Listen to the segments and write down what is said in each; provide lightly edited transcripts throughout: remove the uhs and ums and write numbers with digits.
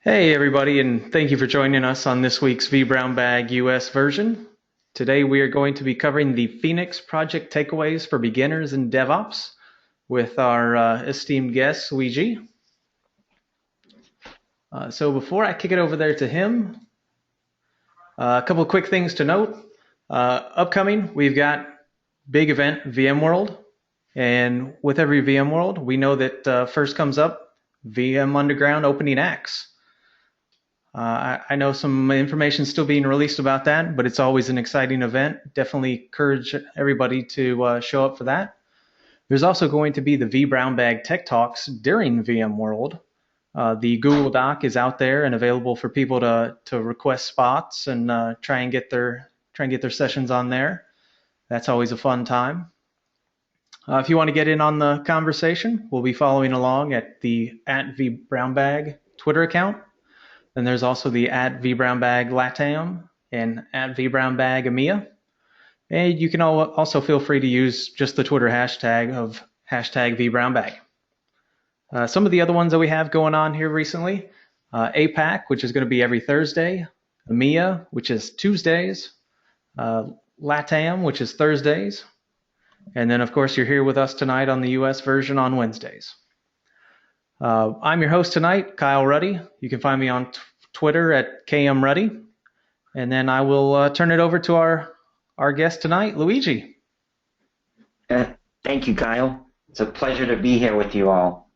Hey everybody, and thank you for joining us on this week's vBrownbag US version. Today we are going to be covering the Phoenix project takeaways for beginners in DevOps with our esteemed guest, Luigi. So before I kick it over there to him, a couple of quick things to note. Upcoming, we've got big event VMworld, and with every VMworld, we know that first comes up VM Underground opening acts. I know some information is still being released about that, but it's always an exciting event. Definitely encourage everybody to show up for that. There's also going to be the vBrownbag Tech Talks during VMworld. The Google Doc is out there and available for people to request spots and try and get their sessions on there. That's always a fun time. If you want to get in on the conversation, we'll be following along at the @vBrownbag Twitter account. Then there's also the @vBrownbag LATAM and @vBrownbag EMEA. And you can also feel free to use just the Twitter hashtag of #vBrownbag. Some of the other ones that we have going on here recently, APAC, which is going to be every Thursday, EMEA, which is Tuesdays, LATAM, which is Thursdays, and then of course you're here with us tonight on the US version on Wednesdays. I'm your host tonight, Kyle Ruddy. You can find me on Twitter at KMRuddy. And then I will turn it over to our guest tonight, Luigi. Thank you, Kyle. It's a pleasure to be here with you all.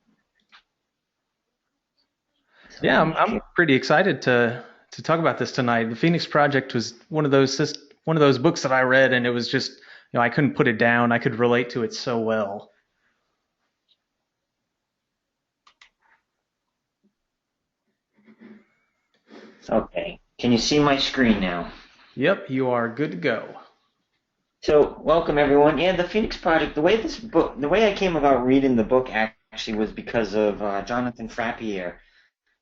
Yeah, I'm pretty excited to talk about this tonight. The Phoenix Project was one of those books that I read, and it was just, I couldn't put it down. I could relate to it so well. Okay. Can you see my screen now? Yep, you are good to go. So, welcome everyone. Yeah, the Phoenix Project. The way I came about reading the book actually was because of Jonathan Frappier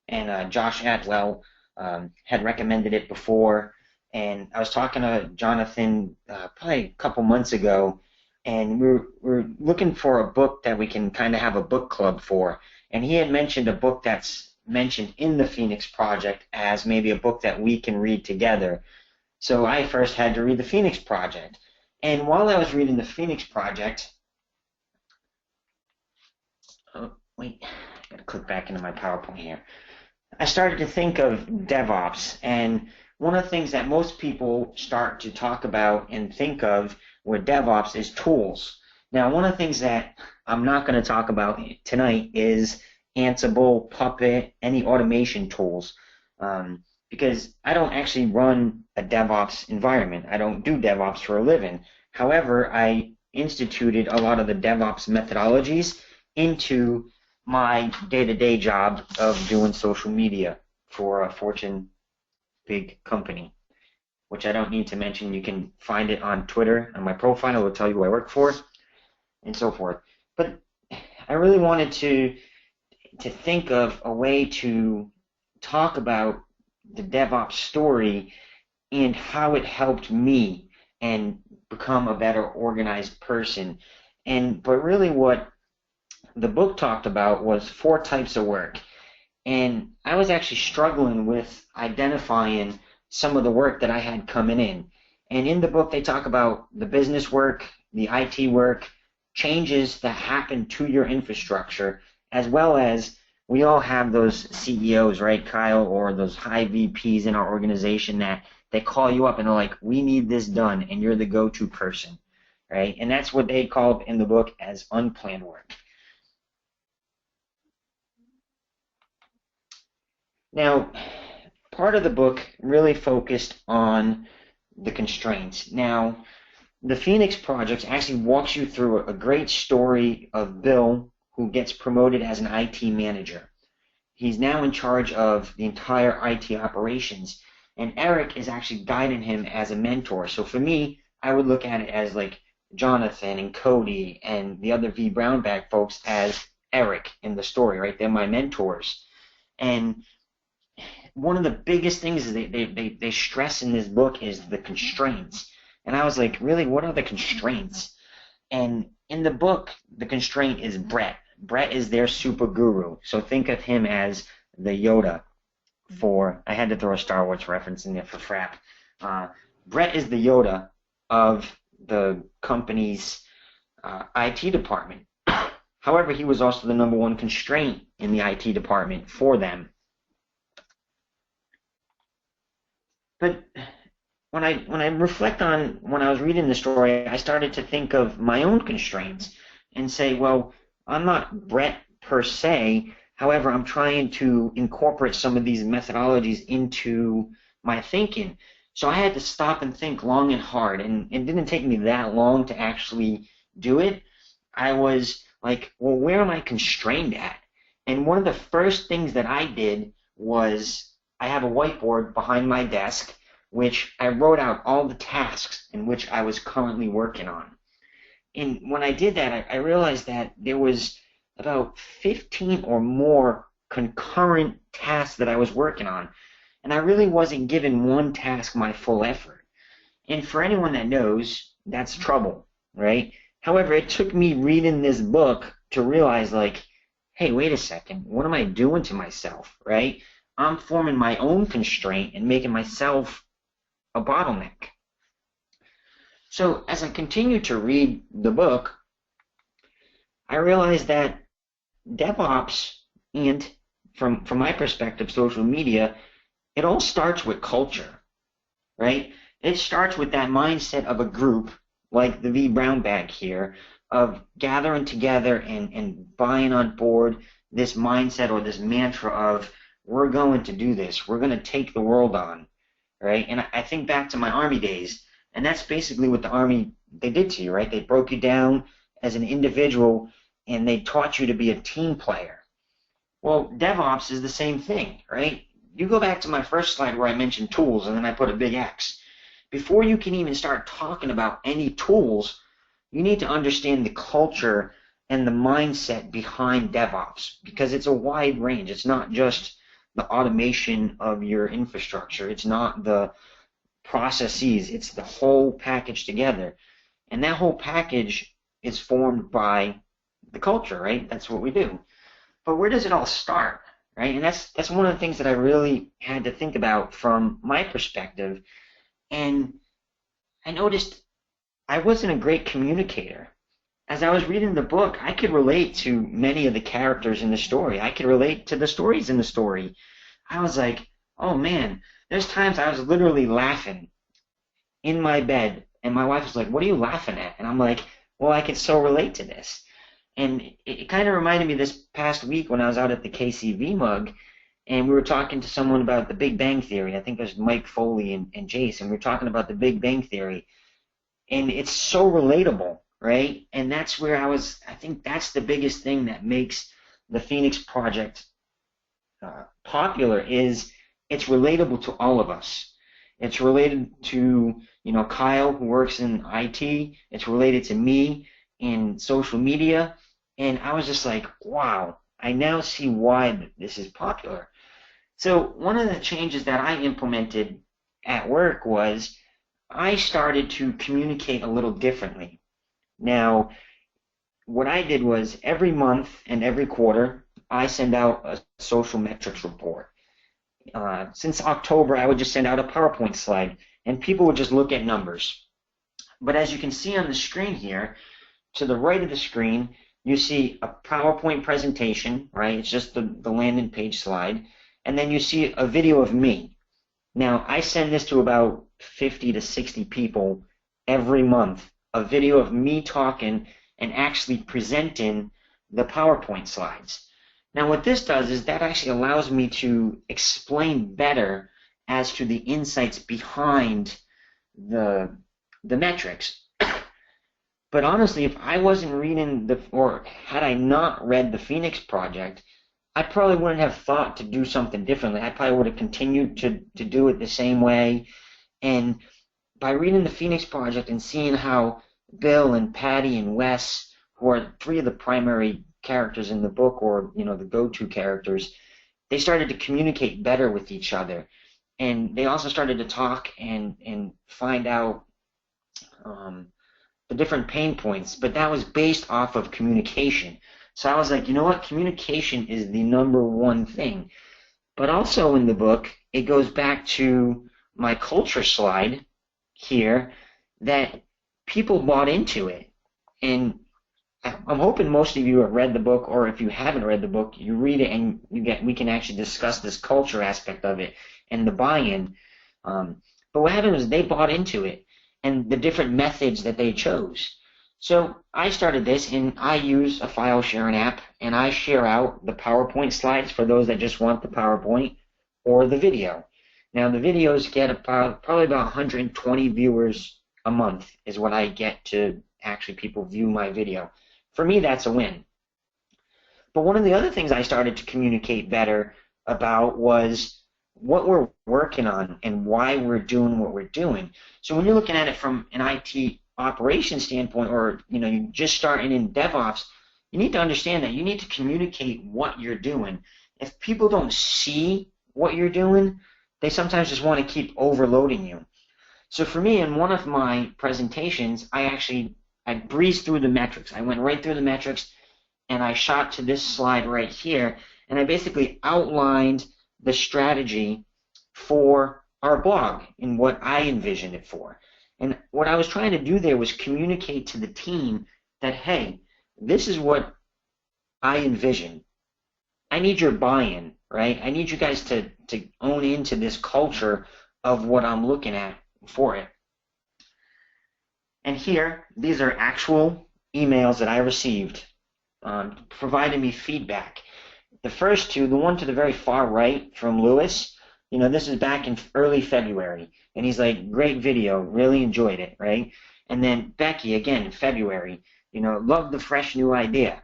and Josh Atwell had recommended it before, and I was talking to Jonathan probably a couple months ago, and we're looking for a book that we can kind of have a book club for, and he had mentioned a book that's mentioned in the Phoenix Project as maybe a book that we can read together. So I first had to read the Phoenix Project. And while I was reading the Phoenix Project, oh, wait, I gotta click back into my PowerPoint here. I started to think of DevOps, and one of the things that most people start to talk about and think of with DevOps is tools. Now, one of the things that I'm not going to talk about tonight is Ansible, Puppet, any automation tools, because I don't actually run a DevOps environment. I don't do DevOps for a living. However, I instituted a lot of the DevOps methodologies into my day-to-day job of doing social media for a Fortune big company, which I don't need to mention. You can find it on Twitter, on my profile. It will tell you who I work for, and so forth. But I really wanted to think of a way to talk about the DevOps story and how it helped me and become a better organized person. But really what the book talked about was 4 types of work. And I was actually struggling with identifying some of the work that I had coming in. And in the book they talk about the business work, the IT work, changes that happen to your infrastructure, as well as we all have those CEOs, right, Kyle, or those high VPs in our organization that they call you up and they're like, we need this done, and you're the go-to person, right? And that's what they called in the book as unplanned work. Now, part of the book really focused on the constraints. Now, the Phoenix Project actually walks you through a great story of Bill, who gets promoted as an IT manager. He's now in charge of the entire IT operations, and Eric is actually guiding him as a mentor. So for me, I would look at it as like Jonathan and Cody and the other vBrownbag folks as Eric in the story, right? They're my mentors. And one of the biggest things they stress in this book is the constraints. And I was like, really, what are the constraints? And in the book, the constraint is Brett. Brett is their super guru. So think of him as the Yoda for, I had to throw a Star Wars reference in there for frap. Brett is the Yoda of the company's IT department. However, he was also the number one constraint in the IT department for them. But when I reflect on when I was reading the story, I started to think of my own constraints and say, well, I'm not Brett per se. However, I'm trying to incorporate some of these methodologies into my thinking. So I had to stop and think long and hard, and it didn't take me that long to actually do it. I was like, well, where am I constrained at? And one of the first things that I did was I have a whiteboard behind my desk, which I wrote out all the tasks in which I was currently working on. And when I did that, I realized that there was about 15 or more concurrent tasks that I was working on. And I really wasn't giving one task my full effort. And for anyone that knows, that's trouble, right? However, it took me reading this book to realize, like, hey, wait a second, what am I doing to myself, right? I'm forming my own constraint and making myself a bottleneck. So as I continued to read the book, I realized that DevOps and, from my perspective, social media, it all starts with culture, right? It starts with that mindset of a group, like the vBrownbag here, of gathering together and buying on board this mindset or this mantra of, we're going to do this, we're going to take the world on, right? And I think back to my Army days, and that's basically what the Army, they did to you, right? They broke you down as an individual, and they taught you to be a team player. Well, DevOps is the same thing, right? You go back to my first slide where I mentioned tools, and then I put a big X. Before you can even start talking about any tools, you need to understand the culture and the mindset behind DevOps, because it's a wide range. It's not just the automation of your infrastructure. It's not the processes. It's the whole package together. And that whole package is formed by the culture, right? That's what we do. But where does it all start, right? And that's one of the things that I really had to think about from my perspective. And I noticed I wasn't a great communicator. As I was reading the book, I could relate to many of the characters in the story. I could relate to the stories in the story. I was like, oh man, there's times I was literally laughing in my bed, and my wife was like, what are you laughing at? And I'm like, well, I can so relate to this. And it kind of reminded me this past week when I was out at the KCV mug, and we were talking to someone about the Big Bang Theory. I think it was Mike Foley and Jason. We were talking about the Big Bang Theory. And it's so relatable, right? And that's where I think that's the biggest thing that makes the Phoenix Project popular, is it's relatable to all of us. It's related to, Kyle, who works in IT. It's related to me in social media. And I was just like, wow, I now see why this is popular. So one of the changes that I implemented at work was I started to communicate a little differently. Now, what I did was every month and every quarter, I send out a social metrics report. Since October, I would just send out a PowerPoint slide, and people would just look at numbers. But as you can see on the screen here, to the right of the screen, you see a PowerPoint presentation, right? It's just the landing page slide. And then you see a video of me. Now, I send this to about 50 to 60 people every month, a video of me talking and actually presenting the PowerPoint slides. Now, what this does is that actually allows me to explain better as to the insights behind the metrics. But honestly, if I wasn't reading or had I not read the Phoenix Project, I probably wouldn't have thought to do something differently. I probably would have continued to do it the same way. And by reading the Phoenix Project and seeing how Bill and Patty and Wes, who are three of the primary characters in the book, or the go-to characters, they started to communicate better with each other. And they also started to talk and find out the different pain points, but that was based off of communication. So I was like, you know what? Communication is the number one thing. But also in the book, it goes back to my culture slide here that people bought into it. And I'm hoping most of you have read the book, or if you haven't read the book, you read it and we can actually discuss this culture aspect of it and the buy-in. But what happened was they bought into it and the different methods that they chose. So I started this, and I use a file sharing app, and I share out the PowerPoint slides for those that just want the PowerPoint or the video. Now the videos get probably about 120 viewers a month is what I get to actually people view my video. For me, that's a win. But one of the other things I started to communicate better about was what we're working on and why we're doing what we're doing. So when you're looking at it from an IT operations standpoint, or you're just starting in DevOps, you need to understand that you need to communicate what you're doing. If people don't see what you're doing, they sometimes just want to keep overloading you. So for me, in one of my presentations, I breezed through the metrics. I went right through the metrics, and I shot to this slide right here, and I basically outlined the strategy for our blog and what I envisioned it for. And what I was trying to do there was communicate to the team that, hey, this is what I envision. I need your buy-in, right? I need you guys to own into this culture of what I'm looking at for it. And here, these are actual emails that I received providing me feedback. The first two, the one to the very far right from Lewis, this is back in early February. And he's like, great video, really enjoyed it, right? And then Becky, again, in February, love the fresh new idea.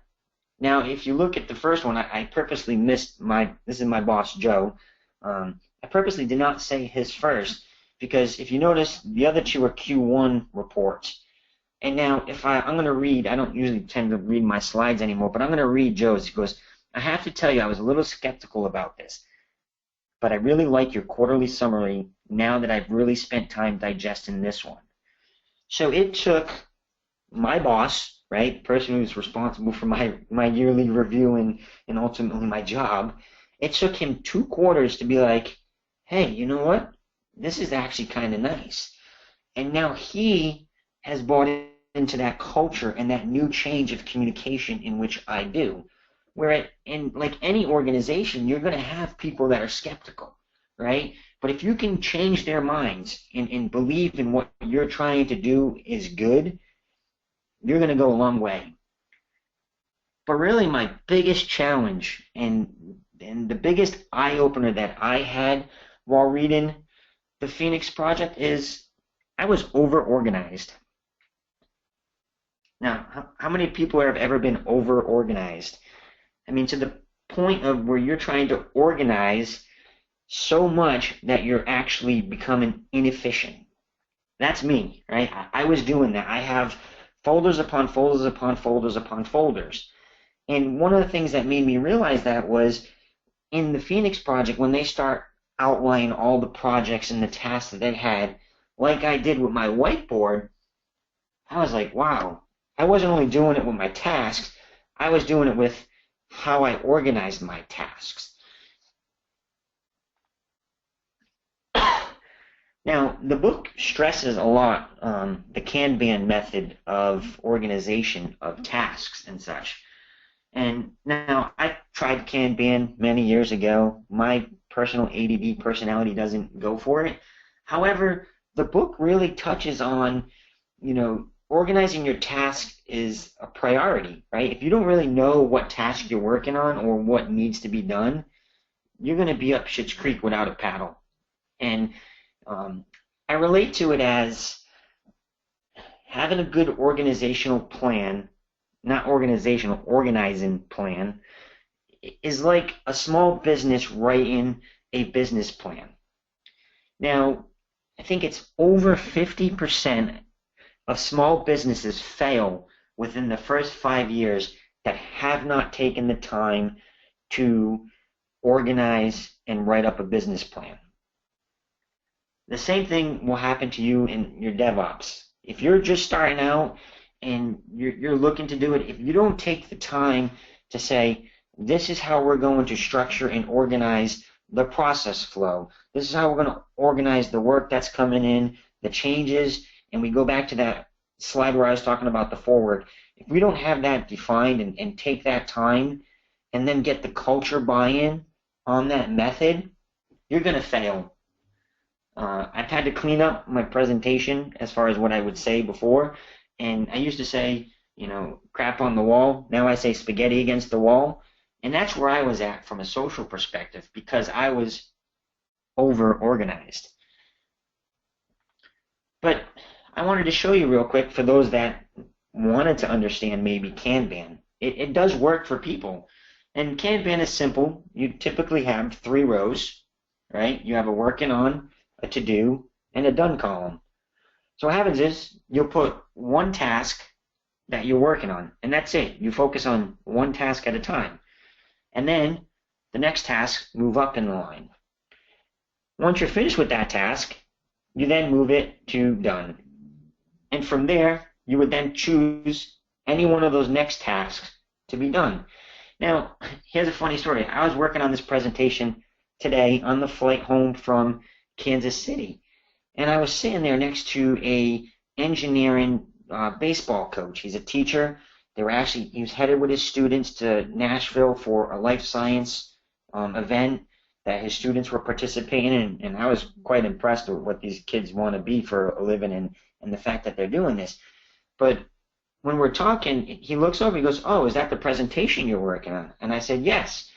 Now, if you look at the first one, I purposely missed this is my boss, Joe. I purposely did not say his first, because if you notice, the other two are Q1 reports. And now, I'm going to read, I don't usually tend to read my slides anymore, but I'm going to read Joe's. He goes, I have to tell you, I was a little skeptical about this, but I really like your quarterly summary now that I've really spent time digesting this one. So it took my boss, right, the person who's responsible for my yearly review and ultimately my job, it took him 2 quarters to be like, hey, you know what? This is actually kind of nice. And now he has bought into that culture and that new change of communication in which I do. Where in like any organization, you're going to have people that are skeptical, right? But if you can change their minds and believe in what you're trying to do is good, you're going to go a long way. But really my biggest challenge and the biggest eye-opener that I had while reading the Phoenix Project is I was over-organized. Now, how many people have ever been over-organized? I mean, to the point of where you're trying to organize so much that you're actually becoming inefficient. That's me, right? I was doing that. I have folders upon folders upon folders upon folders. And one of the things that made me realize that was in the Phoenix Project, when they start outlining all the projects and the tasks that they had, like I did with my whiteboard, I was like, wow, I wasn't only doing it with my tasks, I was doing it with how I organized my tasks. Now, the book stresses a lot the Kanban method of organization of tasks and such. And now, I tried Kanban many years ago. My personal ADD personality doesn't go for it. However, the book really touches on, organizing your task is a priority, right? If you don't really know what task you're working on or what needs to be done, you're going to be up Schitt's Creek without a paddle. And I relate to it as having a good organizational plan, organizing plan, is like a small business writing a business plan. Now, I think it's over 50% of small businesses fail within the first 5 years that have not taken the time to organize and write up a business plan. The same thing will happen to you in your DevOps. If you're just starting out and you're looking to do it, if you don't take the time to say, this is how we're going to structure and organize the process flow. This is how we're going to organize the work that's coming in, the changes, and we go back to that slide where I was talking about the forward. If we don't have that defined and take that time and then get the culture buy-in on that method, you're going to fail. I've had to clean up my presentation as far as what I would say before, and I used to say, crap on the wall. Now I say spaghetti against the wall. And that's where I was at from a social perspective, because I was over-organized. But I wanted to show you real quick, for those that wanted to understand maybe Kanban. It does work for people. And Kanban is simple. You typically have 3 rows, right? You have a working on, a to-do, and a done column. So what happens is you'll put one task that you're working on, and that's it. You focus on one task at a time. And then the next task move up in the line. Once you're finished with that task, you then move it to done. And from there, you would then choose any one of those next tasks to be done. Now, here's a funny story. I was working on this presentation today on the flight home from Kansas City, and I was sitting there next to a engineering baseball coach. He's a teacher. He was headed with his students to Nashville for a life science event that his students were participating in, and I was quite impressed with what these kids want to be for a living and the fact that they're doing this. But when we're talking, he looks over, he goes, "Oh, is that the presentation you're working on?" And I said, "Yes."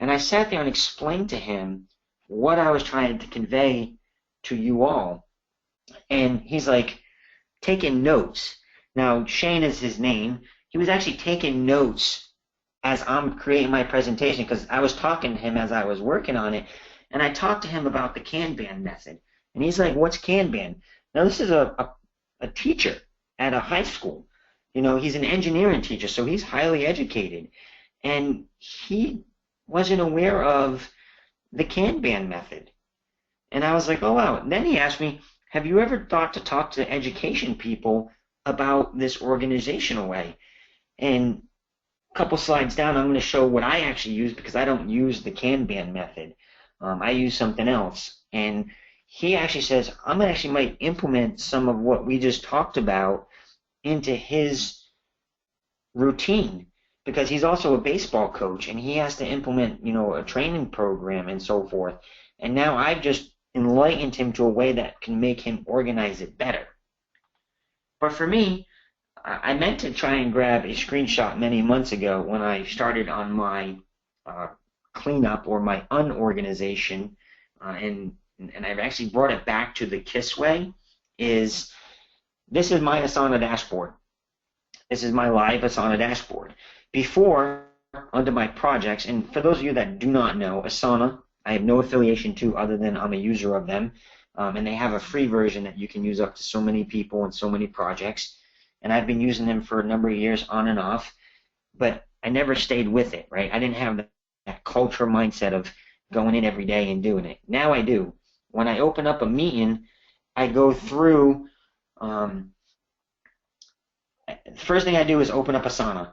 And I sat there and explained to him what I was trying to convey to you all. And he's like, taking notes. Now, Shane is his name. He was actually taking notes as I'm creating my presentation, because I was talking to him as I was working on it, and I talked to him about the Kanban method. And he's like, "What's Kanban?" Now, this is a teacher at a high school. He's an engineering teacher, so he's highly educated. And he wasn't aware of the Kanban method. And I was like, oh, wow. And then he asked me, have you ever thought to talk to education people about this organizational way? And a couple slides down, I'm going to show what I actually use, because I don't use the Kanban method. I use something else. And he actually says, I'm actually might implement some of what we just talked about into his routine, because he's also a baseball coach and he has to implement, a training program and so forth. And now I've just enlightened him to a way that can make him organize it better. But for me, I meant to try and grab a screenshot many months ago when I started on my cleanup or my unorganization, and I've actually brought it back to the KISS way. This is my Asana dashboard. This is my live Asana dashboard. Before, under my projects, and for those of you that do not know, Asana, I have no affiliation to other than I'm a user of them, and they have a free version that you can use up to so many people and so many projects. And I've been using them for a number of years on and off, but I never stayed with it, right? I didn't have that culture mindset of going in every day and doing it. Now I do. When I open up a meeting, I go through, the first thing I do is open up Asana.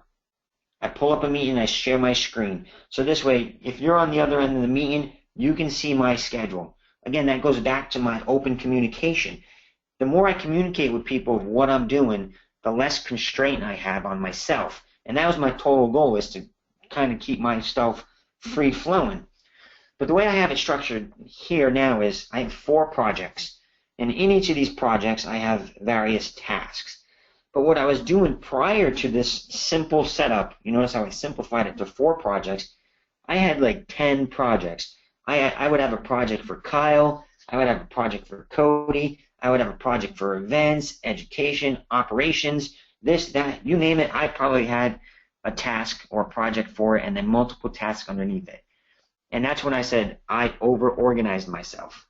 I pull up a meeting, I share my screen. So this way, if you're on the other end of the meeting, you can see my schedule. Again, that goes back to my open communication. The more I communicate with people of what I'm doing, the less constraint I have on myself. And that was my total goal, is to kind of keep myself free flowing. But the way I have it structured here now is I have 4 projects. And in each of these projects, I have various tasks. But what I was doing prior to this simple setup, you notice how I simplified it to 4 projects, I had like 10 projects. I would have a project for Kyle, I would have a project for Cody, I would have a project for events, education, operations, this, that, you name it. I probably had a task or a project for it, and then multiple tasks underneath it. And that's when I said I over-organized myself.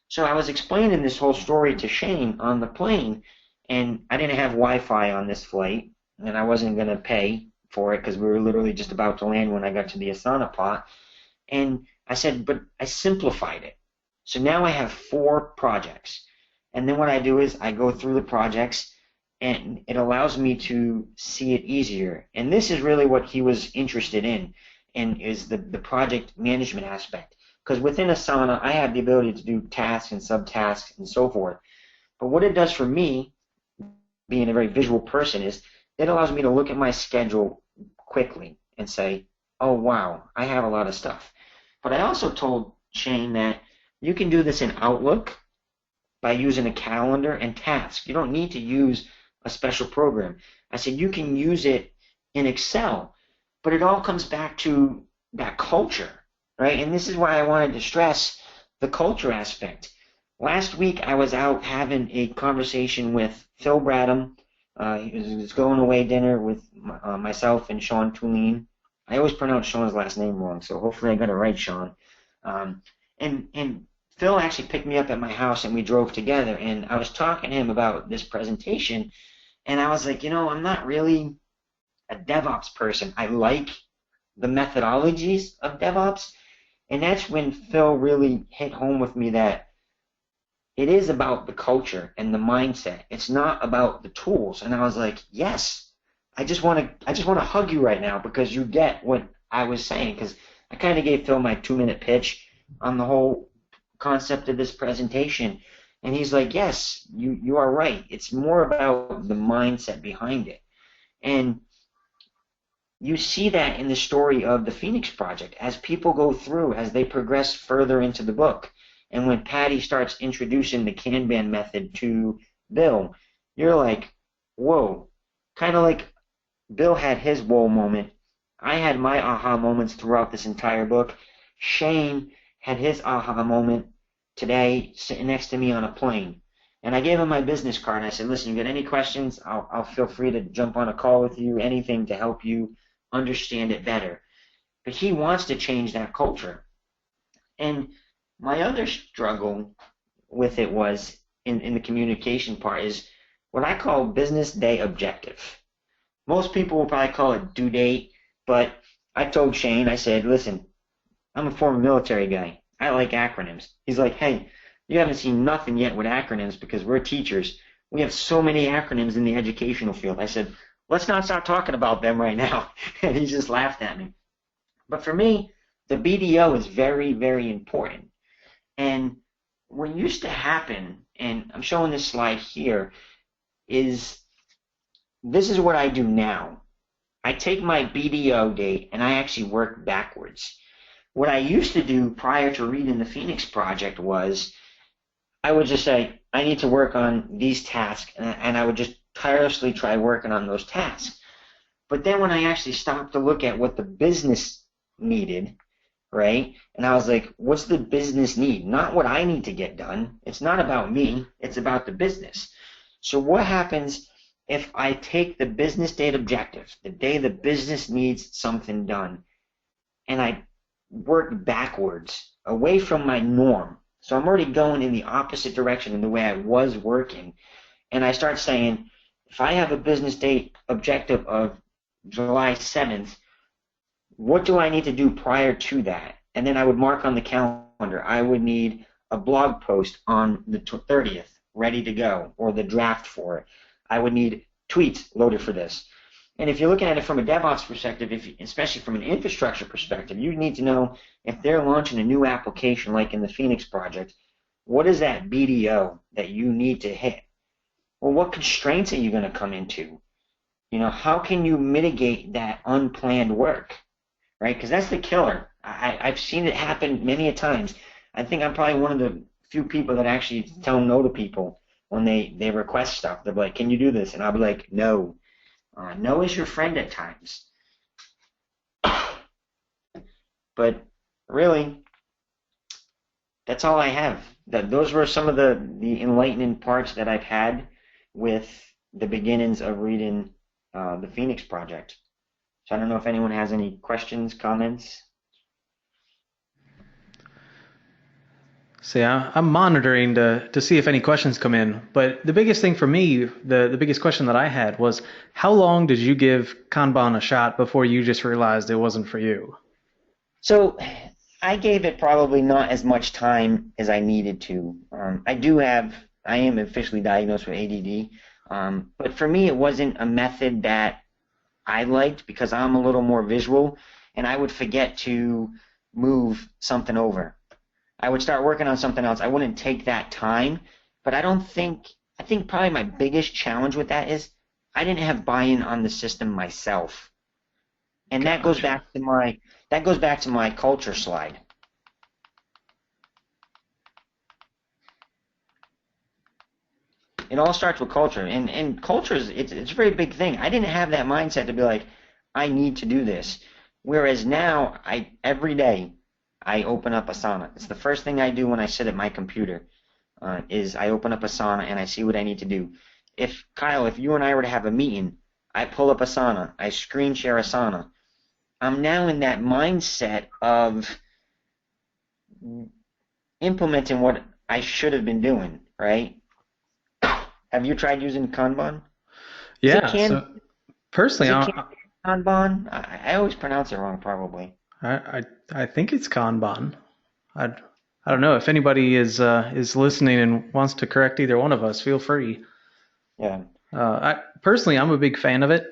So I was explaining this whole story to Shane on the plane, and I didn't have Wi-Fi on this flight, and I wasn't going to pay for it because we were literally just about to land when I got to the Asana plot. And I said, but I simplified it. So now I have 4 projects. And then what I do is I go through the projects, and it allows me to see it easier. And this is really what he was interested in, and is the project management aspect. Because within Asana, I have the ability to do tasks and subtasks and so forth. But what it does for me, being a very visual person, is it allows me to look at my schedule quickly and say, oh, wow, I have a lot of stuff. But I also told Shane that you can do this in Outlook by using a calendar and tasks. You don't need to use a special program. I said you can use it in Excel, but it all comes back to that culture, right? And this is why I wanted to stress the culture aspect. Last week I was out having a conversation with Phil Bradham. He was going away dinner with myself and Sean Tulane. I always pronounce Sean's last name wrong, so hopefully I got it right, Sean. And Phil actually picked me up at my house and we drove together, and I was talking to him about this presentation, and I was like, I'm not really a DevOps person. I like the methodologies of DevOps, and that's when Phil really hit home with me that it is about the culture and the mindset. It's not about the tools. And I was like, yes, I just want to hug you right now because you get what I was saying, because I kind of gave Phil my 2-minute pitch on the whole concept of this presentation, and he's like, yes, you are right. It's more about the mindset behind it. And you see that in the story of the Phoenix Project as people go through, as they progress further into the book. And when Patty starts introducing the Kanban method to Bill, you're like, whoa. Kind of like Bill had his whoa moment. I had my aha moments throughout this entire book. Shane had his aha moment today sitting next to me on a plane. And I gave him my business card. And I said, listen, you got any questions? I'll feel free to jump on a call with you, anything to help you understand it better. But he wants to change that culture. And my other struggle with it was, in the communication part, is what I call business day objective. Most people will probably call it due date, but I told Shane, I said, listen, I'm a former military guy. I like acronyms. He's like, hey, you haven't seen nothing yet with acronyms because we're teachers. We have so many acronyms in the educational field. I said, let's not start talking about them right now. And he just laughed at me. But for me, the BDO is very, very important. And what used to happen, and I'm showing this slide here, is this is what I do now. I take my BDO date and I actually work backwards. What I used to do prior to reading the Phoenix Project was I would just say, I need to work on these tasks, and I would just tirelessly try working on those tasks. But then when I actually stopped to look at what the business needed, right? And I was like, what's the business need? Not what I need to get done. It's not about me. It's about the business. So what happens if I take the business date objective, the day the business needs something done, and I work backwards away from my norm? So I'm already going in the opposite direction in the way I was working. And I start saying, if I have a business date objective of July 7th, what do I need to do prior to that? And then I would mark on the calendar, I would need a blog post on the 30th ready to go, or the draft for it. I would need tweets loaded for this. And if you're looking at it from a DevOps perspective, especially from an infrastructure perspective, you need to know if they're launching a new application like in the Phoenix Project, what is that BDO that you need to hit? Well, what constraints are you going to come into? How can you mitigate that unplanned work? Right? Because that's the killer. I've seen it happen many a times. I think I'm probably one of the few people that actually tell no to people when they request stuff. They're like, can you do this? And I'll be like, no. No is your friend at times. But really, that's all I have. Those were some of the enlightening parts that I've had with the beginnings of reading the Phoenix Project. So I don't know if anyone has any questions, comments. So yeah, I'm monitoring to see if any questions come in. But the biggest thing for me, the biggest question that I had was, how long did you give Kanban a shot before you just realized it wasn't for you? So I gave it probably not as much time as I needed to. I am officially diagnosed with ADD. But for me, it wasn't a method that I liked because I'm a little more visual, and I would forget to move something over. I would start working on something else. I wouldn't take that time, but I think probably my biggest challenge with that is I didn't have buy-in on the system myself. And Gotcha. that goes back to my culture slide. It all starts with culture, and culture is it's a very big thing. I didn't have that mindset to be like, I need to do this. Whereas now, I every day I open up Asana. It's the first thing I do when I sit at my computer. Is I open up Asana and I see what I need to do. If Kyle, if you and I were to have a meeting, I pull up Asana, I screen share Asana. I'm now in that mindset of implementing what I should have been doing, right? Have you tried using Kanban? Is it Yeah. So is personally, it Kanban? I always pronounce it wrong, probably. I I think it's Kanban. I I don't know if anybody is listening and wants to correct either one of us. Feel free. Yeah. I'm a big fan of it.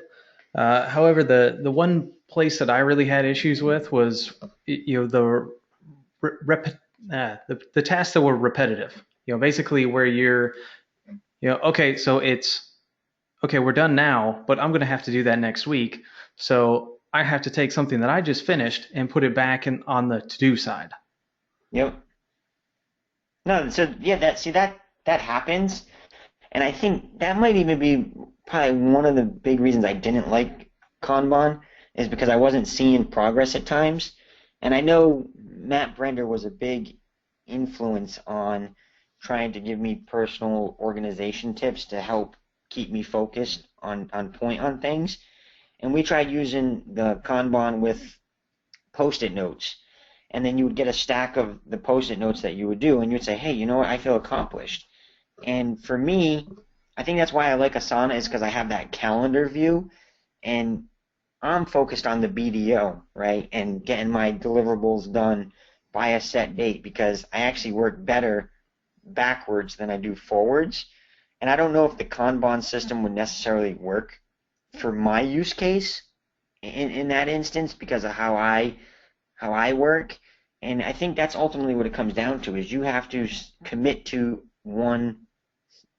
However, the one place that I really had issues with was the rep, the tasks that were repetitive. Basically where you're okay, so it's okay, we're done now, but I'm going to have to do that next week. So I have to take something that I just finished and put it back in on the to do side. Yep. No, so yeah, that happens, and I think that might even be probably one of the big reasons I didn't like Kanban is because I wasn't seeing progress at times. And I know Matt Brender was a big influence on trying to give me personal organization tips to help keep me focused on point on things. And we tried using the Kanban with post-it notes. And then you would get a stack of the post-it notes that you would do, and you'd say, hey, you know what? I feel accomplished. And for me, I think that's why I like Asana is because I have that calendar view, and I'm focused on the BDO, right? And getting my deliverables done by a set date because I actually work better backwards than I do forwards. And I don't know if the Kanban system would necessarily work for my use case in that instance because of how I work. And I think that's ultimately what it comes down to is you have to commit to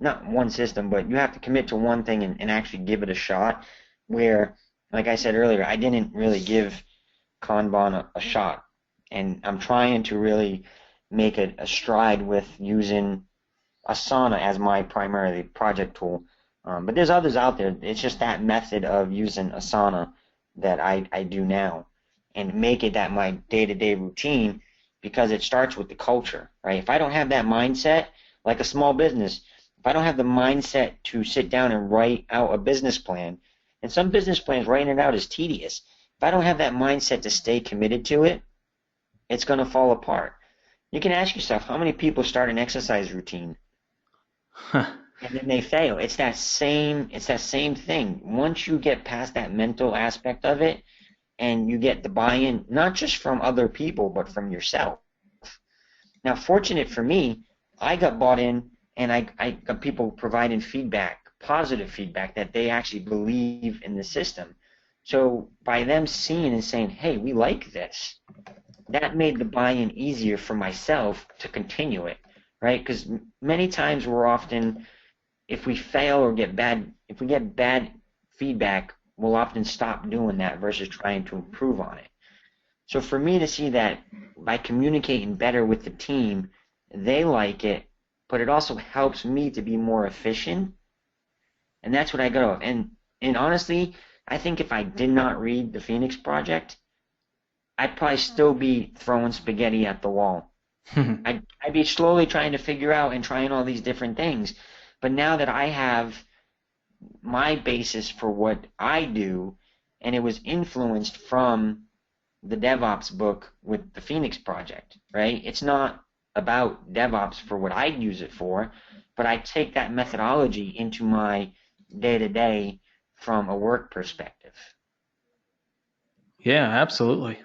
not one system, but you have to commit to one thing and actually give it a shot. Where, like I said earlier, I didn't really give Kanban a shot. And I'm trying to really make a stride with using Asana as my primary project tool. But there's others out there. It's just that method of using Asana that I do now and make it that my day-to-day routine because it starts with the culture, right? If I don't have that mindset, like a small business, if I don't have the mindset to sit down and write out a business plan, and some business plans, writing it out is tedious. If I don't have that mindset to stay committed to it, it's going to fall apart. You can ask yourself, how many people start an exercise routine and then they fail? It's that same thing. Once you get past that mental aspect of it, and you get the buy-in not just from other people but from yourself. Now, fortunate for me, I got bought in and I got people providing feedback, positive feedback that they actually believe in the system. So by them seeing and saying, hey, we like this, that made the buy-in easier for myself to continue it, right? Because many times we're often, if we fail or if we get bad feedback, we'll often stop doing that versus trying to improve on it. So for me to see that by communicating better with the team, they like it, but it also helps me to be more efficient. And that's what I go. And honestly, I think if I did not read the Phoenix Project, I'd probably still be throwing spaghetti at the wall. I'd be slowly trying to figure out and trying all these different things. But now that I have my basis for what I do, and it was influenced from the DevOps book with the Phoenix Project, right? It's not about DevOps for what I use it for, but I take that methodology into my day-to-day from a work perspective. Yeah, absolutely.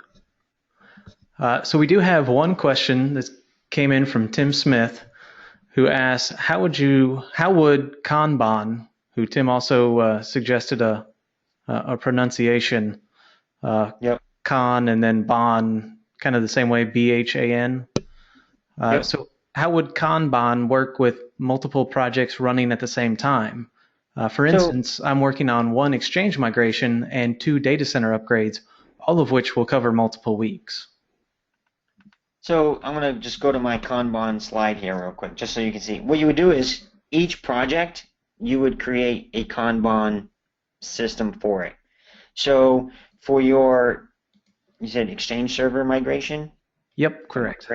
So we do have one question that came in from Tim Smith, who asks, how would Kanban who Tim also suggested a pronunciation, Yep. Khan and then Ban, kind of the same way, Bhan. Yep. So how would Kanban work with multiple projects running at the same time? For instance, I'm working on one Exchange migration and 2 data center upgrades, all of which will cover multiple weeks. So I'm going to just go to my Kanban slide here real quick, just so you can see. What you would do is each project, you would create a Kanban system for it. So for your, you said Exchange server migration? Yep, correct.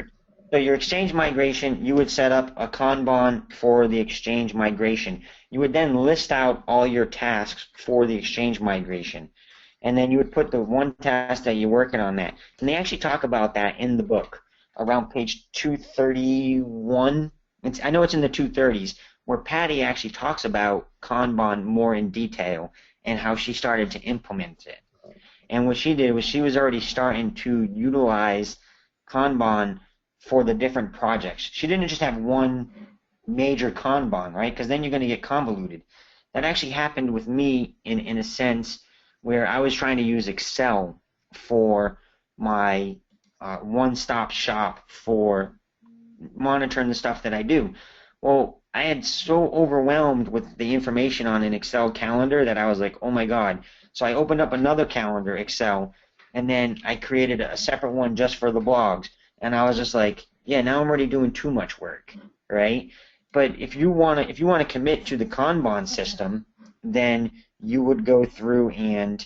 So your Exchange migration, you would set up a Kanban for the Exchange migration. You would then list out all your tasks for the Exchange migration. And then you would put the one task that you're working on that. And they actually talk about that in the book around page 231. I know it's in the 230s, where Patty actually talks about Kanban more in detail and how she started to implement it. And what she did was she was already starting to utilize Kanban for the different projects. She didn't just have one major Kanban, right? Because then you're going to get convoluted. That actually happened with me in a sense where I was trying to use Excel for my one-stop shop for monitoring the stuff that I do. Well, I had so overwhelmed with the information on an Excel calendar that I was like, oh my God. So I opened up another calendar, Excel, and then I created a separate one just for the blogs. And I was just like, yeah, now I'm already doing too much work, right? But if you want to commit to the Kanban system, then you would go through and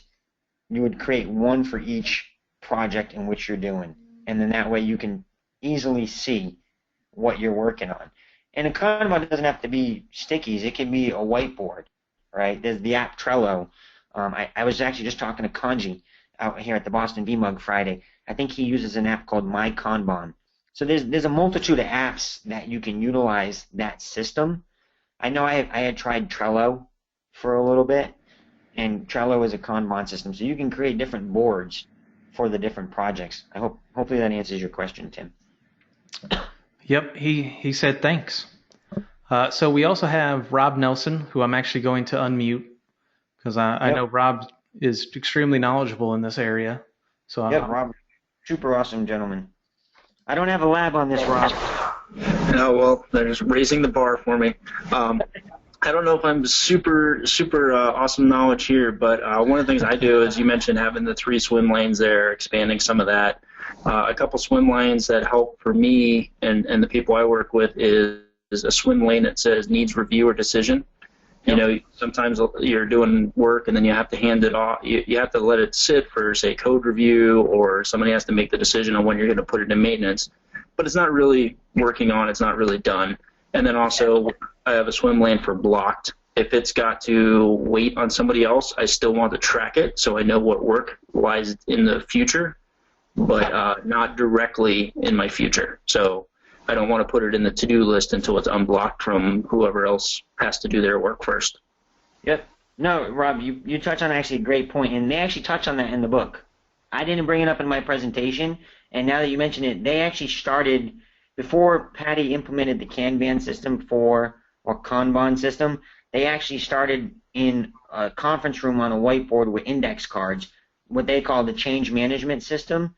you would create one for each project in which you're doing. And then that way you can easily see what you're working on. And a Kanban doesn't have to be stickies. It can be a whiteboard, right? There's the app Trello. I was actually just talking to Kanji out here at the Boston VMUG Friday. I think he uses an app called My Kanban. So there's a multitude of apps that you can utilize that system. I know I had tried Trello for a little bit, and Trello is a Kanban system, so you can create different boards for the different projects. Hopefully that answers your question, Tim. Yep, he said thanks. So we also have Rob Nelson, who I'm actually going to unmute because I know Rob is extremely knowledgeable in this area. So Rob, super awesome gentleman. I don't have a lab on this, Rob. No, well, they're just raising the bar for me. I don't know if I'm super awesome knowledge here, but one of the things I do is you mentioned having the 3 swim lanes there, expanding some of that. A couple swim lanes that help for me and the people I work with is a swim lane that says needs review or decision. You know, sometimes you're doing work and then you have to hand it off. You have to let it sit for, say, code review, or somebody has to make the decision on when you're going to put it in maintenance. But it's not really working on, it's not really done. And then also I have a swim lane for blocked. If it's got to wait on somebody else, I still want to track it so I know what work lies in the future, but not directly in my future. So I don't want to put it in the to-do list until it's unblocked from whoever else has to do their work first. Yep. No, Rob, you touched on actually a great point, and they actually touch on that in the book. I didn't bring it up in my presentation, and now that you mention it, they actually started, before Patty implemented the Kanban system or Kanban system, they actually started in a conference room on a whiteboard with index cards, what they call the change management system.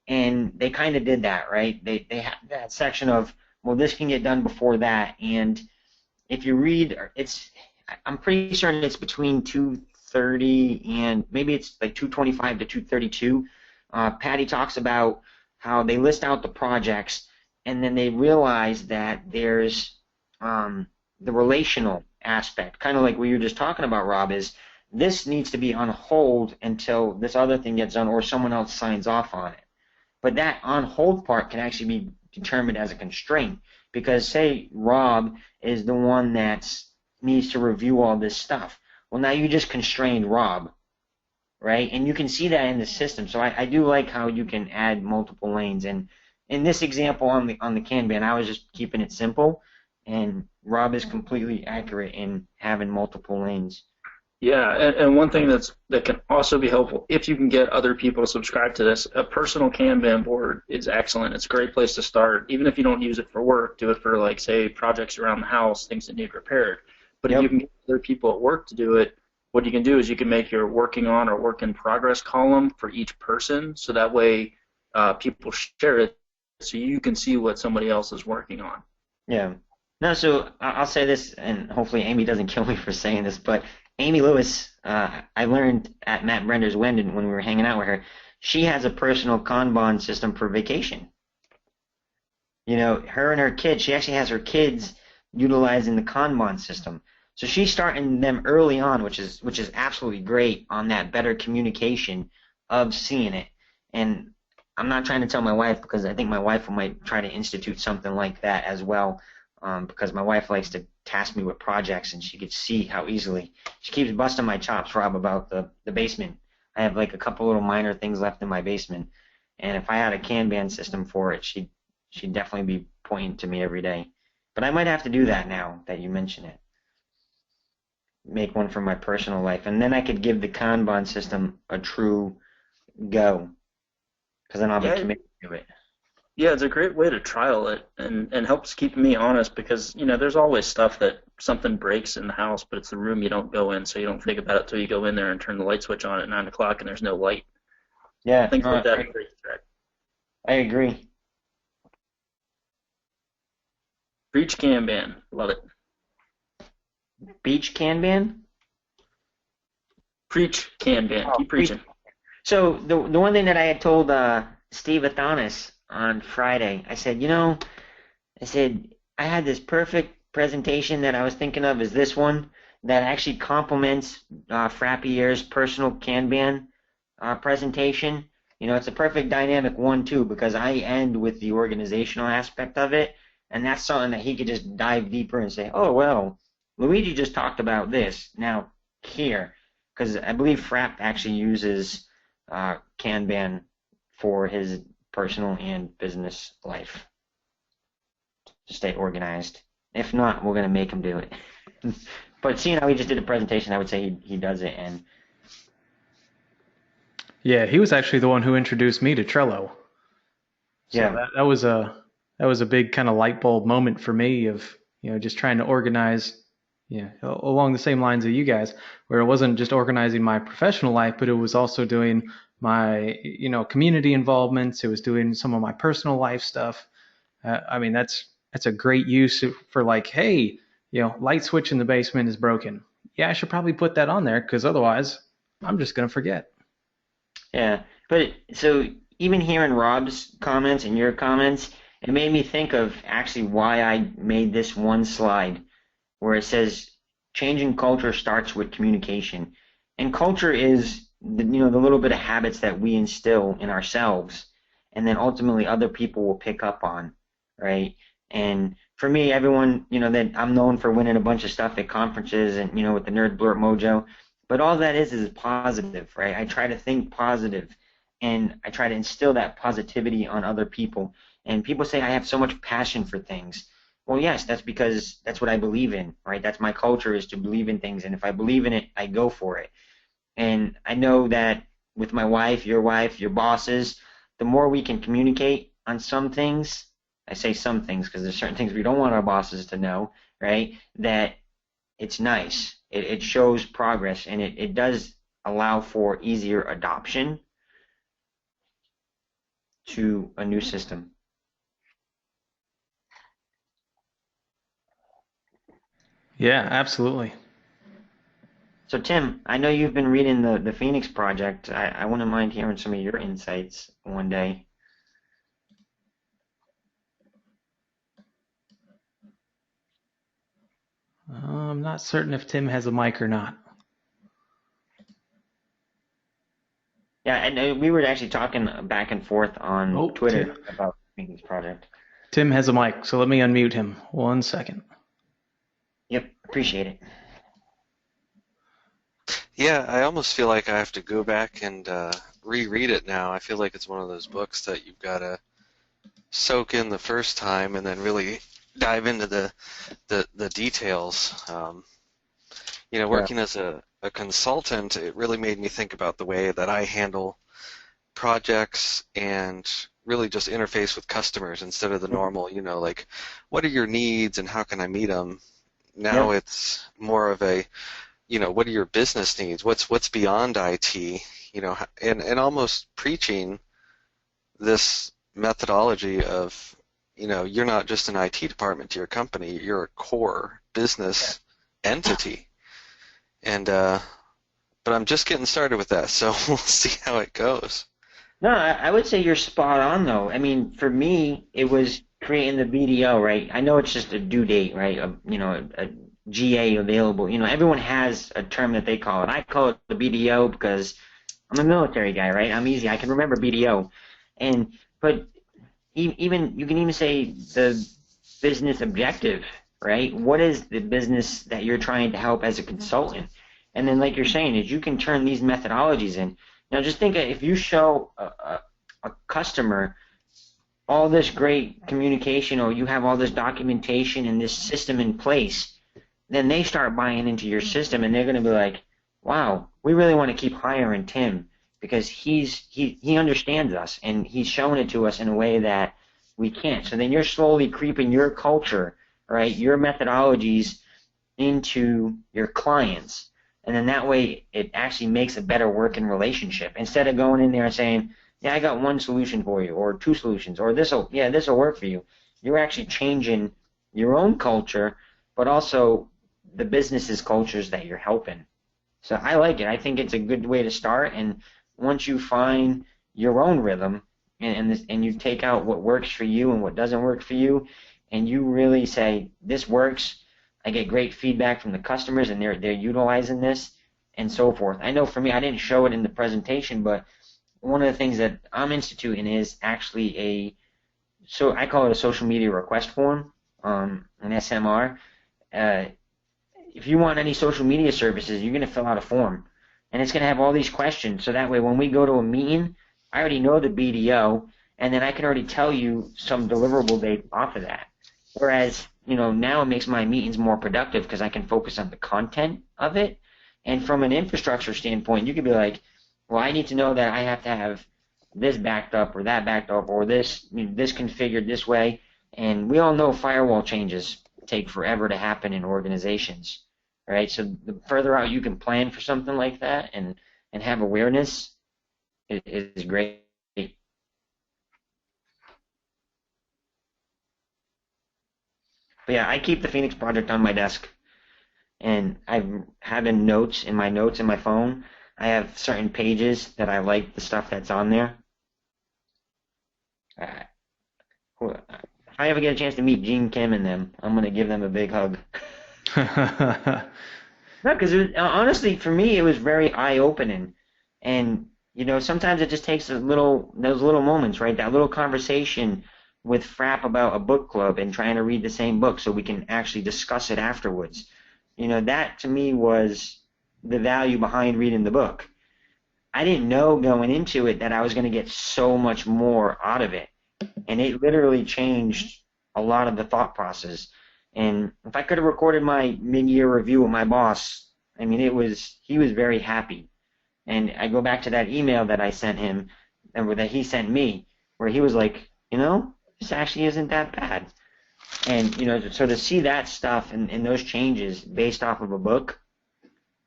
And they kind of did that, right? They have that section of, well, this can get done before that. And if you read, I'm pretty certain it's between 230 and maybe it's like 225 to 232. Patty talks about how they list out the projects, and then they realize that there's the relational aspect, kind of like what you were just talking about, Rob, is this needs to be on hold until this other thing gets done or someone else signs off on it. But that on hold part can actually be determined as a constraint, because say Rob is the one that needs to review all this stuff. Well, now you just constrained Rob, right? And you can see that in the system. So I do like how you can add multiple lanes. And in this example on the Kanban, I was just keeping it simple, and Rob is completely accurate in having multiple lanes. Yeah, and one thing that can also be helpful, if you can get other people to subscribe to this, a personal Kanban board is excellent. It's a great place to start. Even if you don't use it for work, do it for, like, say, projects around the house, things that need repaired. But if you can get other people at work to do it, what you can do is you can make your working on or work in progress column for each person, so that way people share it so you can see what somebody else is working on. Yeah. No, so I'll say this, and hopefully Amy doesn't kill me for saying this, but Amy Lewis, I learned at Matt Brender's Wyndham when we were hanging out with her, she has a personal Kanban system for vacation. You know, her and her kids, she actually has her kids utilizing the Kanban system. So she's starting them early on, which is absolutely great on that better communication of seeing it. And I'm not trying to tell my wife, because I think my wife might try to institute something like that as well, because my wife likes to task me with projects, and she could see how easily she keeps busting my chops, Rob, about the basement. I have like a couple little minor things left in my basement, and if I had a Kanban system for it, she'd definitely be pointing to me every day. But I might have to do that now that you mention it. Make one for my personal life, and then I could give the Kanban system a true go, because then I'll be committed to it. Yeah, it's a great way to trial it, and helps keep me honest, because, you know, there's always stuff that something breaks in the house, but it's the room you don't go in, so you don't think about it till you go in there and turn the light switch on at 9 o'clock and there's no light. Yeah, Things like that are great to track. I agree. Preach Kanban. Love it. Beach Kanban? Preach Kanban. Keep preaching. So the one thing that I had told Steve Athanas on Friday, I said, I had this perfect presentation that I was thinking of is this one that actually complements Frappier's personal Kanban presentation. You know, it's a perfect dynamic one too, because I end with the organizational aspect of it, and that's something that he could just dive deeper and say, oh, well, Luigi just talked about this. Now, here, because I believe Frapp actually uses Kanban for his personal and business life to stay organized. If not, we're going to make him do it. But seeing how he just did a presentation, I would say he does it. And yeah, he was actually the one who introduced me to Trello. So yeah, that was a big kind of light bulb moment for me of, you know, just trying to organize, along the same lines of you guys, where it wasn't just organizing my professional life, but it was also doing my, community involvements. It was doing some of my personal life stuff. I mean, that's a great use for like, hey, light switch in the basement is broken. Yeah, I should probably put that on there, because otherwise I'm just going to forget. Yeah, but so even hearing Rob's comments and your comments, it made me think of actually why I made this one slide where it says changing culture starts with communication. And culture is the little bit of habits that we instill in ourselves, and then ultimately other people will pick up on, right? And for me, everyone, that I'm known for winning a bunch of stuff at conferences and, with the Nerd Blurt Mojo, but all that is positive, right? I try to think positive, and I try to instill that positivity on other people. And people say I have so much passion for things. Well, yes, that's because that's what I believe in, right? That's my culture, is to believe in things, and if I believe in it, I go for it. And I know that with my wife, your bosses, the more we can communicate on some things, I say some things because there's certain things we don't want our bosses to know, right? That it's nice. It shows progress, and it does allow for easier adoption to a new system. Yeah, absolutely. So Tim, I know you've been reading the Phoenix Project. I wouldn't mind hearing some of your insights one day. I'm not certain if Tim has a mic or not. Yeah, and we were actually talking back and forth on Twitter about the Phoenix Project. Tim has a mic, so let me unmute him. 1 second. Yep, appreciate it. Yeah, I almost feel like I have to go back and reread it now. I feel like it's one of those books that you've got to soak in the first time and then really dive into the details. Working as a consultant, it really made me think about the way that I handle projects and really just interface with customers instead of the normal, like, what are your needs and how can I meet them? Now Yep. it's more of a, what are your business needs? What's beyond IT? And almost preaching this methodology of, you're not just an IT department to your company, you're a core business entity. And but I'm just getting started with that, so we'll see how it goes. No, I would say you're spot on, though. I mean, for me, it was creating the BDO, right? I know it's just a due date, right? A GA available. Everyone has a term that they call it. I call it the BDO because I'm a military guy, right? I'm easy. I can remember BDO. But even you can even say the business objective, right? What is the business that you're trying to help as a consultant? And then, like you're saying, is you can turn these methodologies in. Now, just think if you show a customer all this great communication, or you have all this documentation and this system in place, then they start buying into your system, and they're going to be like, wow, we really want to keep hiring Tim because he understands us, and he's showing it to us in a way that we can't. So then you're slowly creeping your culture, right, your methodologies into your clients. And then that way it actually makes a better working relationship. Instead of going in there and saying, yeah, I got one solution for you, or two solutions, or this'll work for you. You're actually changing your own culture, but also the business's cultures that you're helping. So I like it. I think it's a good way to start. And once you find your own rhythm and you take out what works for you and what doesn't work for you, and you really say, this works, I get great feedback from the customers, and they're utilizing this, and so forth. I know for me, I didn't show it in the presentation, but one of the things that I'm instituting is actually I call it a social media request form, an SMR. If you want any social media services, you're going to fill out a form, and it's going to have all these questions. So that way, when we go to a meeting, I already know the BDO, and then I can already tell you some deliverable date off of that. Whereas, now it makes my meetings more productive because I can focus on the content of it. And from an infrastructure standpoint, you could be like, well, I need to know that I have to have this backed up or that backed up or this configured this way. And we all know firewall changes take forever to happen in organizations, right? So the further out you can plan for something like that and have awareness is great. But yeah, I keep the Phoenix project on my desk, and I've having notes in my phone. I have certain pages that I like the stuff that's on there. If I ever get a chance to meet Gene Kim and them, I'm gonna give them a big hug. No, because honestly, for me, it was very eye-opening, and sometimes it just takes those little moments, right? That little conversation with Frapp about a book club and trying to read the same book so we can actually discuss it afterwards. That to me was the value behind reading the book. I didn't know going into it that I was going to get so much more out of it. And it literally changed a lot of the thought process. And if I could have recorded my mid-year review with my boss, I mean, he was very happy. And I go back to that email that I sent him, or that he sent me, where he was like, this actually isn't that bad. And, so to see that stuff and those changes based off of a book,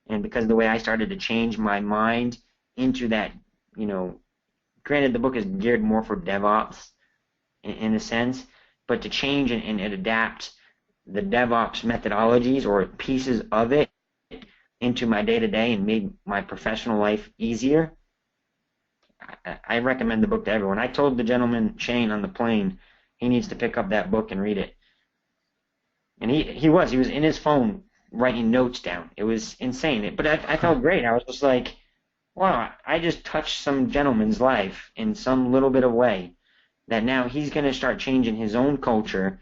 and because of the way I started to change my mind into that, granted the book is geared more for DevOps in a sense, but to change and adapt the DevOps methodologies or pieces of it into my day-to-day and made my professional life easier, I recommend the book to everyone. I told the gentleman, Shane, on the plane, he needs to pick up that book and read it. And he was in his phone writing notes down. It was insane. But I felt great. I was just like, wow, I just touched some gentleman's life in some little bit of way that now he's going to start changing his own culture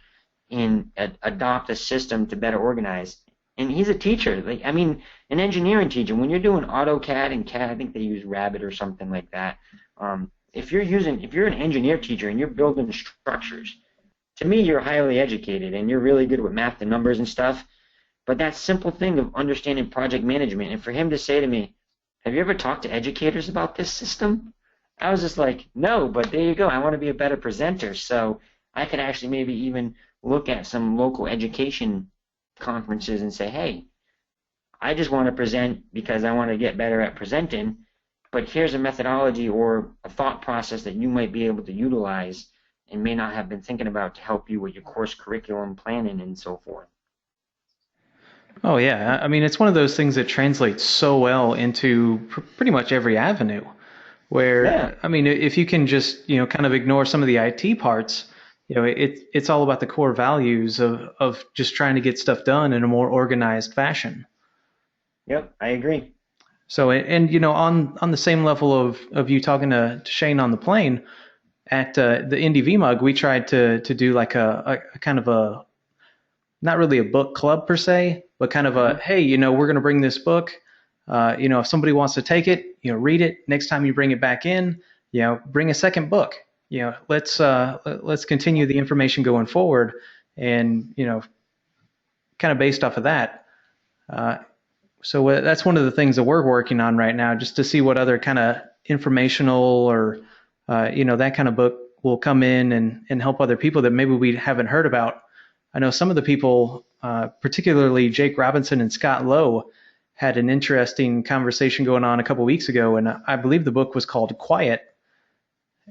and adopt a system to better organize. And he's a teacher. An engineering teacher. When you're doing AutoCAD and CAD, I think they use Rabbit or something like that. If you're an engineer teacher and you're building structures, to me you're highly educated and you're really good with math and numbers and stuff. But that simple thing of understanding project management, and for him to say to me, have you ever talked to educators about this system? I was just like, no, but there you go. I want to be a better presenter, so I could actually maybe even look at some local education conferences and say, hey, I just want to present because I want to get better at presenting, but here's a methodology or a thought process that you might be able to utilize and may not have been thinking about to help you with your course curriculum planning and so forth. Oh yeah, I mean it's one of those things that translates so well into pretty much every avenue. Where Yeah. I mean, if you can just kind of ignore some of the IT parts, it's all about the core values of just trying to get stuff done in a more organized fashion. Yep, I agree. So and on the same level of you talking to Shane on the plane at the Indie VMUG, we tried to do like a kind of a, not really a book club per se, but kind of a, hey, we're going to bring this book. If somebody wants to take it, read it. Next time you bring it back in, bring a second book. Let's continue the information going forward, and kind of based off of that. So that's one of the things that we're working on right now, just to see what other kind of informational or that kind of book will come in and help other people that maybe we haven't heard about. I know some of the people, particularly Jake Robinson and Scott Lowe, had an interesting conversation going on a couple weeks ago, and I believe the book was called Quiet,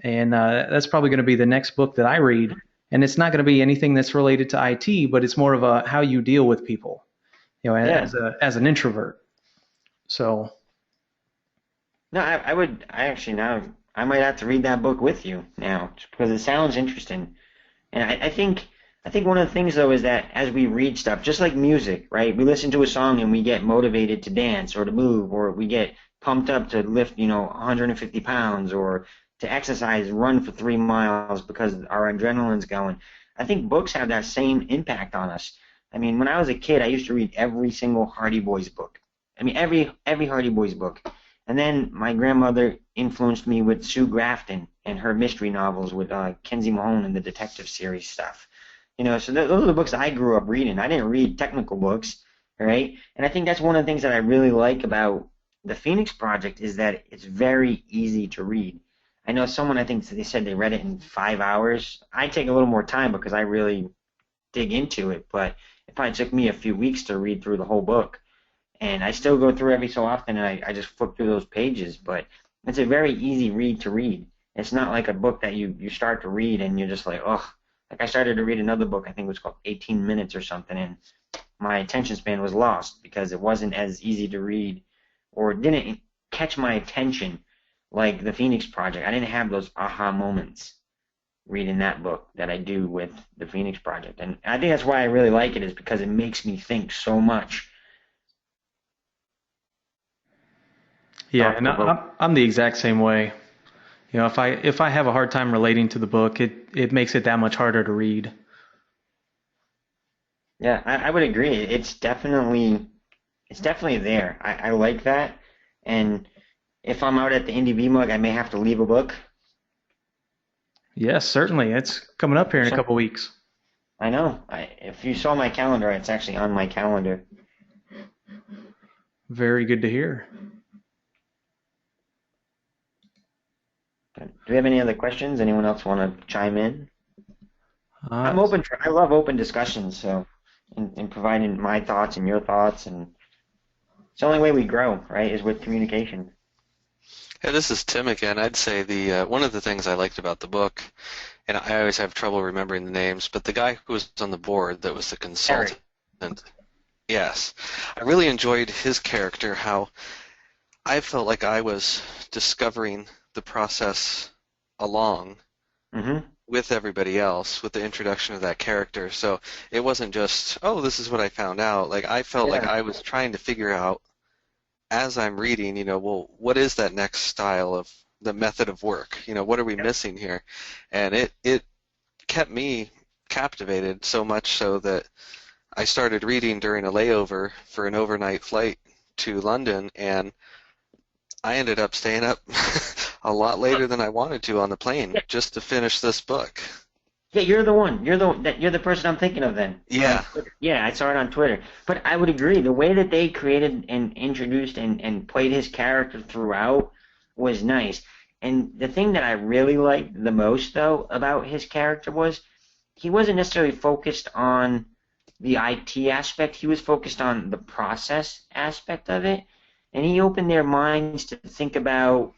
and that's probably going to be the next book that I read. And it's not going to be anything that's related to IT, but it's more of a how you deal with people, as an introvert. So. No, I might have to read that book with you now because it sounds interesting, and I think one of the things though is that as we read stuff, just like music, right? We listen to a song and we get motivated to dance or to move, or we get pumped up to lift, 150 pounds or to exercise, run for 3 miles because our adrenaline's going. I think books have that same impact on us. I mean, when I was a kid, I used to read every single Hardy Boys book. I mean, every Hardy Boys book. And then my grandmother influenced me with Sue Grafton and her mystery novels with Kenzie Mahone and the detective series stuff. So those are the books I grew up reading. I didn't read technical books, right? And I think that's one of the things that I really like about the Phoenix Project is that it's very easy to read. I know someone, I think they said they read it in 5 hours. I take a little more time because I really dig into it, but it probably took me a few weeks to read through the whole book. And I still go through every so often, and I just flip through those pages, but it's a very easy read to read. It's not like a book that you start to read and you're just like, oh. Like I started to read another book, I think it was called 18 Minutes or something, and my attention span was lost because it wasn't as easy to read or didn't catch my attention like the Phoenix Project. I didn't have those aha moments reading that book that I do with the Phoenix Project. And I think that's why I really like it, is because it makes me think so much. Yeah, and I'm the exact same way. If I have a hard time relating to the book, it makes it that much harder to read. Yeah, I would agree. It's definitely there. I like that. And if I'm out at the Indie VMUG, I may have to leave a book. Yes, certainly. It's coming up here in a couple weeks. I know. If you saw my calendar, it's actually on my calendar. Very good to hear. Do we have any other questions? Anyone else want to chime in? I'm open. I love open discussions. So, in providing my thoughts and your thoughts, and it's the only way we grow, right? Is with communication. Yeah, this is Tim again. I'd say the one of the things I liked about the book, and I always have trouble remembering the names, but the guy who was on the board that was the consultant. Eric. Yes, I really enjoyed his character. How I felt like I was discovering the process along with everybody else with the introduction of that character. So it wasn't just, oh, this is what I found out. Like I felt like I was trying to figure out as I'm reading, well, what is that next style of the method of work? What are we missing here? And it kept me captivated so much so that I started reading during a layover for an overnight flight to London, and I ended up staying up a lot later than I wanted to on the plane just to finish this book. Yeah, you're the one. You're the person I'm thinking of then. Yeah. Yeah, I saw it on Twitter. But I would agree. The way that they created and introduced and played his character throughout was nice. And the thing that I really liked the most, though, about his character was he wasn't necessarily focused on the IT aspect. He was focused on the process aspect of it, and he opened their minds to think about,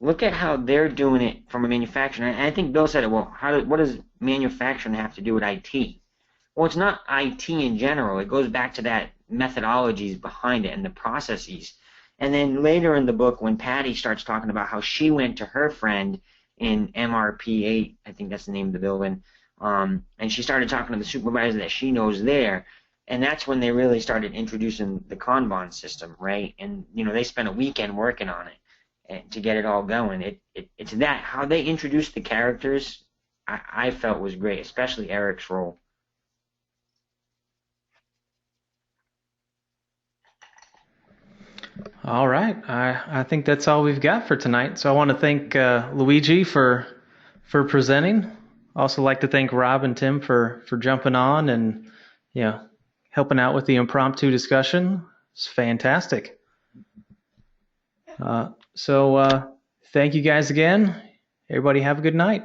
look at how they're doing it from a manufacturer. And I think Bill said it well. What does manufacturing have to do with IT? Well, it's not IT in general. It goes back to that methodologies behind it and the processes. And then later in the book, when Patty starts talking about how she went to her friend in MRP8, I think that's the name of the building, and she started talking to the supervisor that she knows there, and that's when they really started introducing the Kanban system, right? And they spent a weekend working on it to get it all going. It's that how they introduced the characters. I felt was great, especially Eric's role. All right. I think that's all we've got for tonight. So I want to thank Luigi for presenting. Also like to thank Rob and Tim for jumping on and helping out with the impromptu discussion. It's fantastic. So thank you guys again. Everybody have a good night.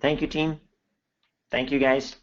Thank you, team. Thank you, guys.